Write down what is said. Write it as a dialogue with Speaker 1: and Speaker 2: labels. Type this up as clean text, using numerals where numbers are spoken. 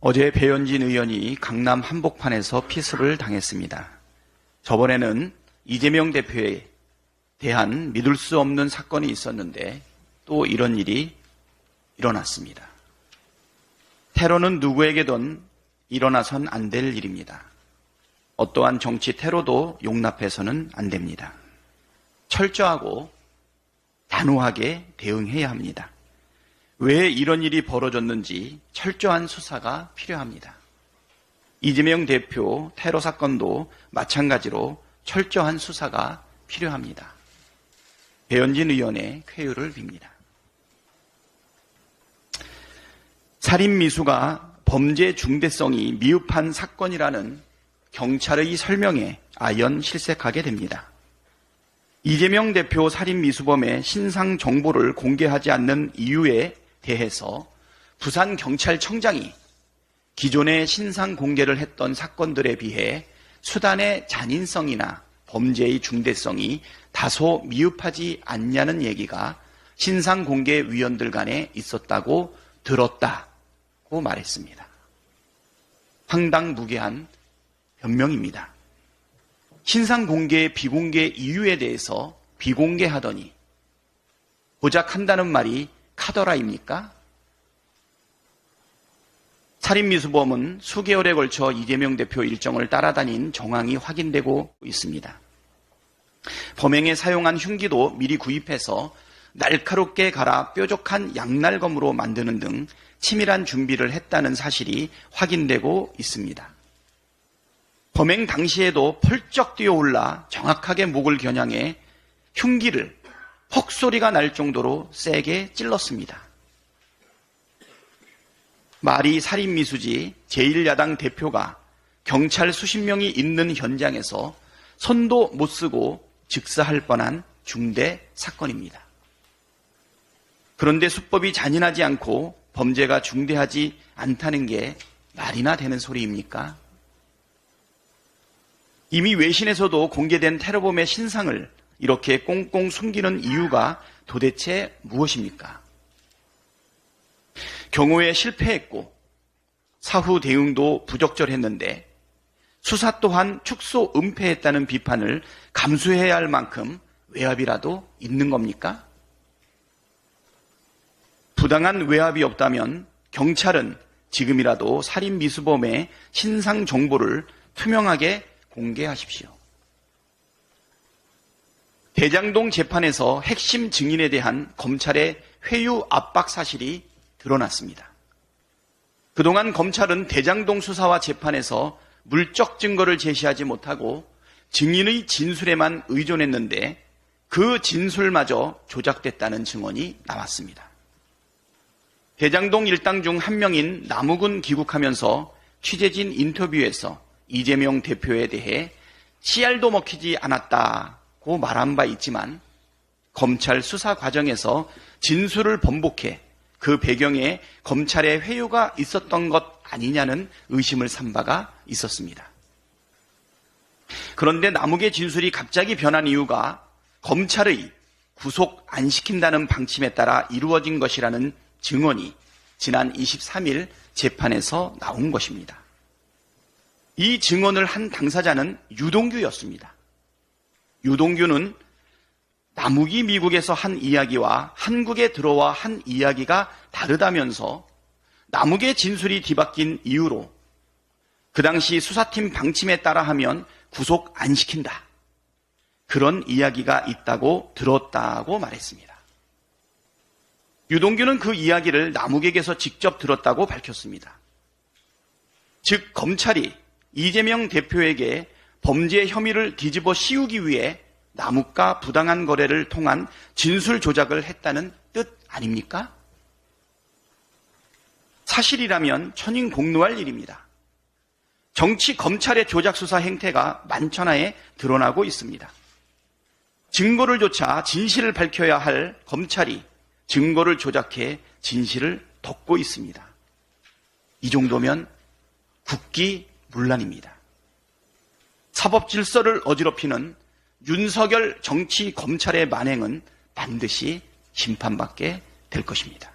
Speaker 1: 어제 배현진 의원이 강남 한복판에서 피습을 당했습니다. 저번에는 이재명 대표에 대한 믿을 수 없는 사건이 있었는데 또 이런 일이 일어났습니다. 테러는 누구에게든 일어나선 안 될 일입니다. 어떠한 정치 테러도 용납해서는 안 됩니다. 철저하고 단호하게 대응해야 합니다. 왜 이런 일이 벌어졌는지 철저한 수사가 필요합니다. 이재명 대표 테러 사건도 마찬가지로 철저한 수사가 필요합니다. 배현진 의원의 쾌유를 빕니다. 살인미수가 범죄 중대성이 미흡한 사건이라는 경찰의 설명에 아연 실색하게 됩니다. 이재명 대표 살인미수범의 신상 정보를 공개하지 않는 이유에 대해서 부산경찰청장이 기존의 신상 공개를 했던 사건들에 비해 수단의 잔인성이나 범죄의 중대성이 다소 미흡하지 않냐는 얘기가 신상공개위원들 간에 있었다고 들었다고 말했습니다. 황당무계한 변명입니다. 신상공개, 비공개 이유에 대해서 비공개하더니 고작 한다는 말이 카더라입니까? 살인미수범은 수개월에 걸쳐 이재명 대표 일정을 따라다닌 정황이 확인되고 있습니다. 범행에 사용한 흉기도 미리 구입해서 날카롭게 갈아 뾰족한 양날검으로 만드는 등 치밀한 준비를 했다는 사실이 확인되고 있습니다. 범행 당시에도 펄쩍 뛰어올라 정확하게 목을 겨냥해 흉기를 헉소리가 날 정도로 세게 찔렀습니다. 말이 살인미수지 제1야당 대표가 경찰 수십 명이 있는 현장에서 손도 못 쓰고 즉사할 뻔한 중대 사건입니다. 그런데 수법이 잔인하지 않고 범죄가 중대하지 않다는 게 말이나 되는 소리입니까? 이미 외신에서도 공개된 테러범의 신상을 이렇게 꽁꽁 숨기는 이유가 도대체 무엇입니까? 경호에 실패했고 사후 대응도 부적절했는데 수사 또한 축소 은폐했다는 비판을 감수해야 할 만큼 외압이라도 있는 겁니까? 부당한 외압이 없다면 경찰은 지금이라도 살인미수범의 신상 정보를 투명하게 공개하십시오. 대장동 재판에서 핵심 증인에 대한 검찰의 회유 압박 사실이 드러났습니다. 그동안 검찰은 대장동 수사와 재판에서 물적 증거를 제시하지 못하고 증인의 진술에만 의존했는데 그 진술마저 조작됐다는 증언이 나왔습니다. 대장동 일당 중 한 명인 남욱은 귀국하면서 취재진 인터뷰에서 이재명 대표에 대해 씨알도 먹히지 않았다고 말한 바 있지만 검찰 수사 과정에서 진술을 번복해 그 배경에 검찰의 회유가 있었던 것 아니냐는 의심을 산 바가 있었습니다. 그런데 남욱의 진술이 갑자기 변한 이유가 검찰의 구속 안 시킨다는 방침에 따라 이루어진 것이라는 증언이 지난 23일 재판에서 나온 것입니다. 이 증언을 한 당사자는 유동규였습니다. 유동규는 남욱이 미국에서 한 이야기와 한국에 들어와 한 이야기가 다르다면서 남욱의 진술이 뒤바뀐 이유로 그 당시 수사팀 방침에 따라 하면 구속 안 시킨다. 그런 이야기가 있다고 들었다고 말했습니다. 유동규는 그 이야기를 남욱에게서 직접 들었다고 밝혔습니다. 즉 검찰이 이재명 대표에게 범죄 혐의를 뒤집어 씌우기 위해 남욱과 부당한 거래를 통한 진술 조작을 했다는 뜻 아닙니까? 사실이라면 천인공노할 일입니다. 정치 검찰의 조작 수사 행태가 만천하에 드러나고 있습니다. 증거를 조차 진실을 밝혀야 할 검찰이 증거를 조작해 진실을 덮고 있습니다. 이 정도면 국기문란입니다. 사법 질서를 어지럽히는 윤석열 정치 검찰의 만행은 반드시 심판받게 될 것입니다.